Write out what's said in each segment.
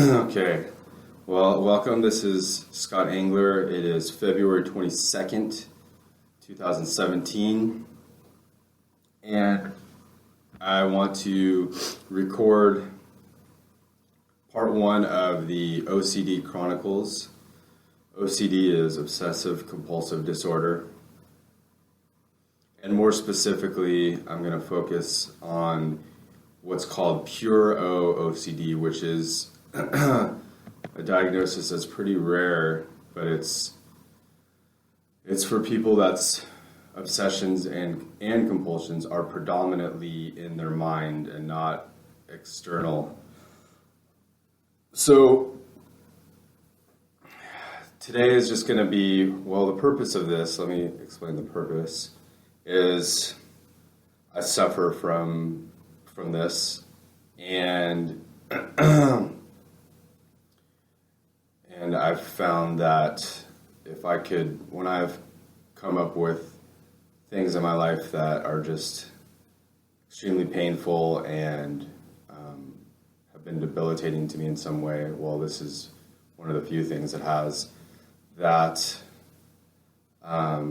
Okay. Well, welcome. This is Scott Angler. It is February 22nd, 2017. And I want to record part one of the OCD Chronicles. OCD is obsessive compulsive disorder. And more specifically, I'm going to focus on what's called pure OCD, which is a diagnosis that's pretty rare, but it's for people that's obsessions and compulsions are predominantly in their mind and not external. So today is just going to be, the purpose of this, let me explain the purpose, is I suffer from this, and and I've found that if I could, when I've come up with things in my life that are just extremely painful and have been debilitating to me in some way, this is one of the few things that has that. I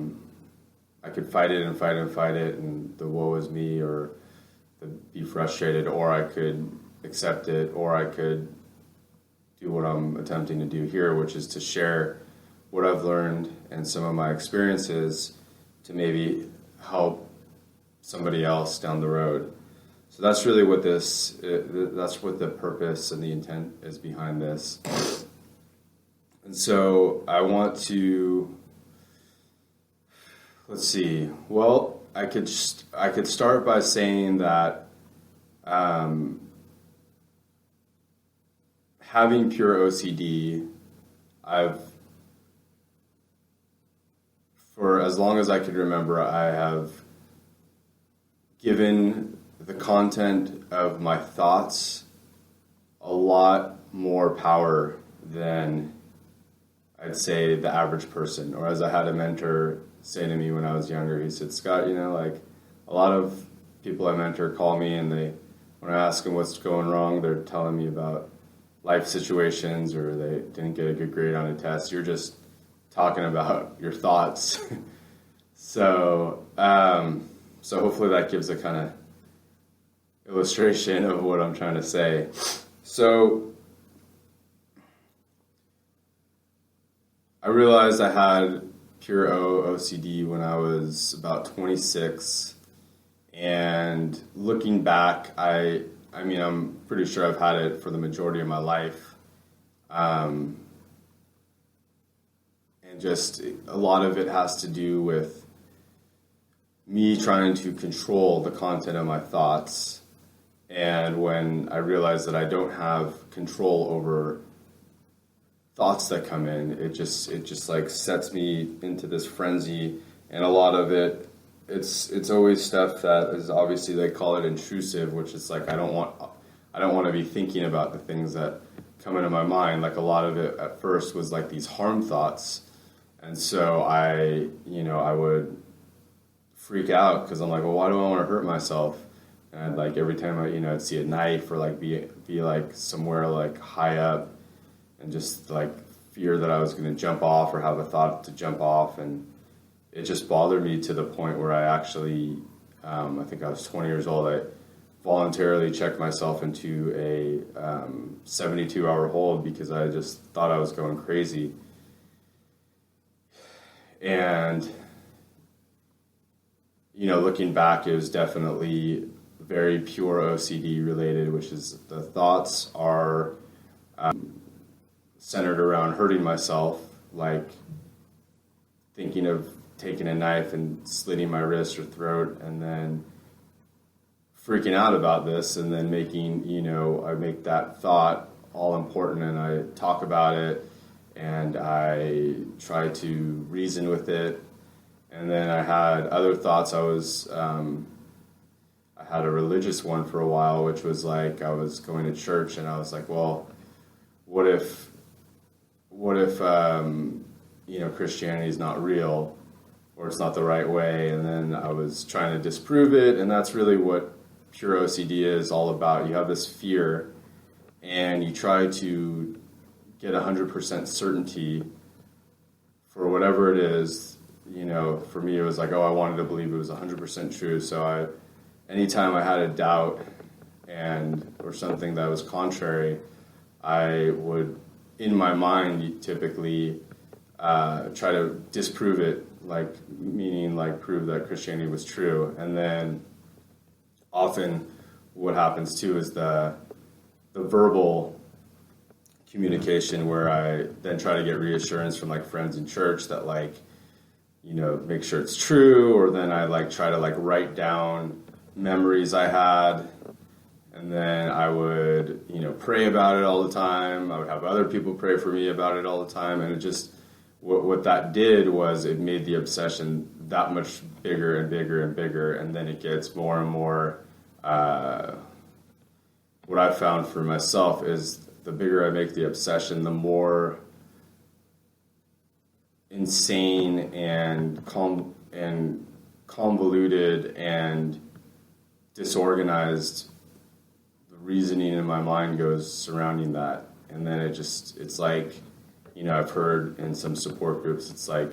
could fight it and fight it and fight it, and the woe is me, or be frustrated, or I could accept it, or I could do what I'm attempting to do here, which is to share what I've learned and some of my experiences to maybe help somebody else down the road. So that's really what that's what the purpose and the intent is behind this. And so I want to, let's see, I could start by saying that having pure OCD, for as long as I could remember, I have given the content of my thoughts a lot more power than I'd say the average person. Or as I had a mentor say to me when I was younger, he said, Scott, a lot of people I mentor call me, and when I ask them what's going wrong, they're telling me about life situations, or they didn't get a good grade on a test. You're just talking about your thoughts. So hopefully that gives a kind of illustration of what I'm trying to say. So I realized I had pure OCD when I was about 26, and looking back, I'm pretty sure I've had it for the majority of my life, and just a lot of it has to do with me trying to control the content of my thoughts. And when I realize that I don't have control over thoughts that come in, it just like sets me into this frenzy. And a lot of it's always stuff that is, obviously they call it intrusive, which is like I don't want to be thinking about the things that come into my mind. Like a lot of it at first was like these harm thoughts, and so I would freak out because I'm like, why do I want to hurt myself? And like every time I'd see a knife, or like be like somewhere like high up, and just like fear that I was going to jump off or have a thought to jump off. And it just bothered me to the point where I actually, I think I was 20 years old, I voluntarily checked myself into a 72-hour hold because I just thought I was going crazy. And, looking back, it was definitely very pure OCD related, which is the thoughts are centered around hurting myself, like thinking of taking a knife and slitting my wrist or throat, and then freaking out about this, and then making, I make that thought all important, and I talk about it, and I try to reason with it. And then I had other thoughts. I had a religious one for a while, which was like I was going to church, and I was like, what if Christianity is not real, or it's not the right way? And then I was trying to disprove it, and that's really what pure OCD is all about. You have this fear and you try to get 100% certainty for whatever it is. For me, it was like, I wanted to believe it was 100% true. So anytime I had a doubt or something that was contrary, I would, in my mind, typically try to disprove it, meaning prove that Christianity was true. And then often what happens too is the verbal communication, where I then try to get reassurance from friends in church that make sure it's true, or then I try to write down memories I had, and then I would pray about it all the time. I would have other people pray for me about it all the time, and it just what that did was it made the obsession that much bigger and bigger and bigger, and then it gets more and more. What I've found for myself is the bigger I make the obsession, the more insane and convoluted and disorganized the reasoning in my mind goes surrounding that. And then it's like, I've heard in some support groups, it's like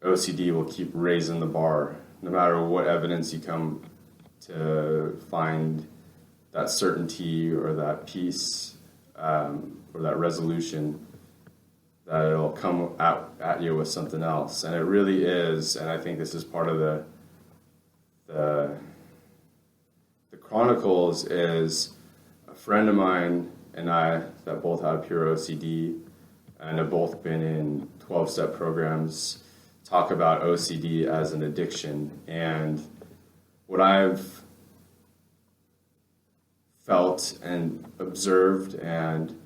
OCD will keep raising the bar no matter what evidence you come to find, that certainty or that peace or that resolution, that it'll come at you with something else. And it really is, and I think this is part of the Chronicles, is a friend of mine and I that both have pure OCD and have both been in 12-step programs talk about OCD as an addiction. And what I've felt and observed, and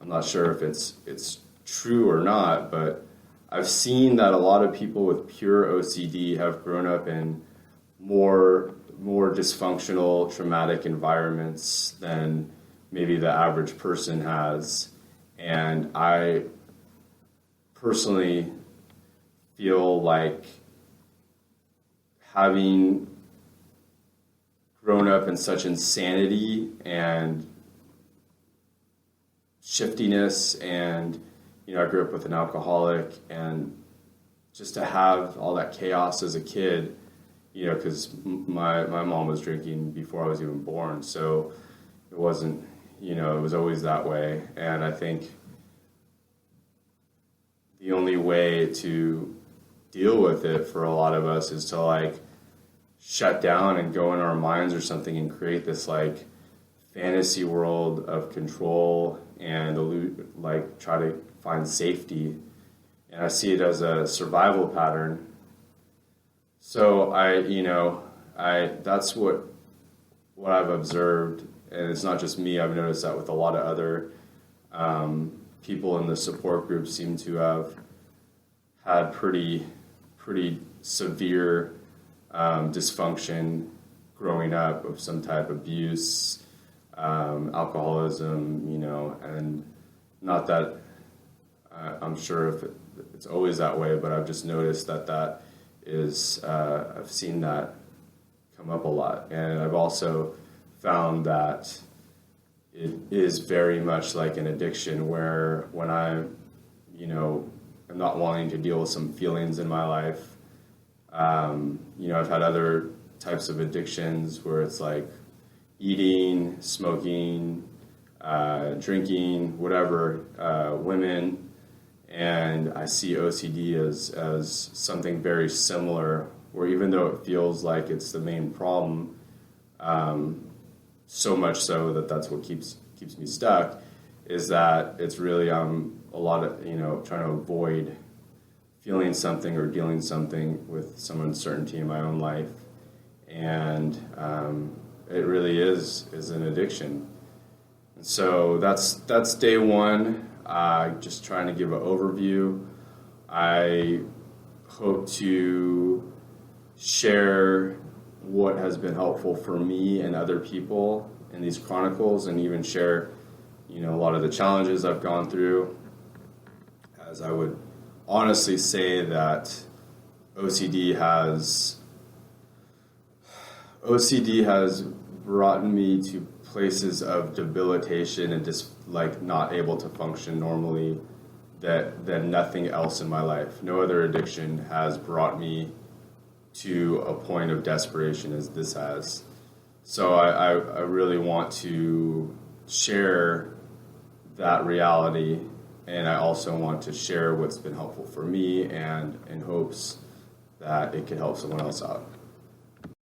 I'm not sure if it's true or not, but I've seen that a lot of people with pure OCD have grown up in more dysfunctional, traumatic environments than maybe the average person has. And I personally feel like, having grown up in such insanity and shiftiness, and I grew up with an alcoholic, and just to have all that chaos as a kid, because my mom was drinking before I was even born, so it wasn't, it was always that way. And I think the only way to deal with it for a lot of us is to shut down and go in our minds or something and create this fantasy world of control and try to find safety. And I see it as a survival pattern. So that's what I've observed, and it's not just me. I've noticed that with a lot of other people in the support group seem to have had pretty severe dysfunction growing up, of some type of abuse, alcoholism, and not that I'm sure if it's always that way, but I've just noticed that is, I've seen that come up a lot. And I've also found that it is very much like an addiction, where when I'm not wanting to deal with some feelings in my life, I've had other types of addictions where it's eating, smoking, drinking, whatever, women, and I see OCD as something very similar, where even though it feels like it's the main problem, so much so that's what keeps me stuck, is that it's really a lot of trying to avoid feeling something or dealing something with some uncertainty in my own life, and it really is an addiction. And so that's day one. Just trying to give an overview. I hope to share what has been helpful for me and other people in these chronicles, and even share a lot of the challenges I've gone through, as I would honestly say that OCD has brought me to places of debilitation and just like not able to function normally that nothing else in my life, no other addiction has brought me to a point of desperation as this has. So I really want to share that reality, and I also want to share what's been helpful for me, and in hopes that it can help someone else out.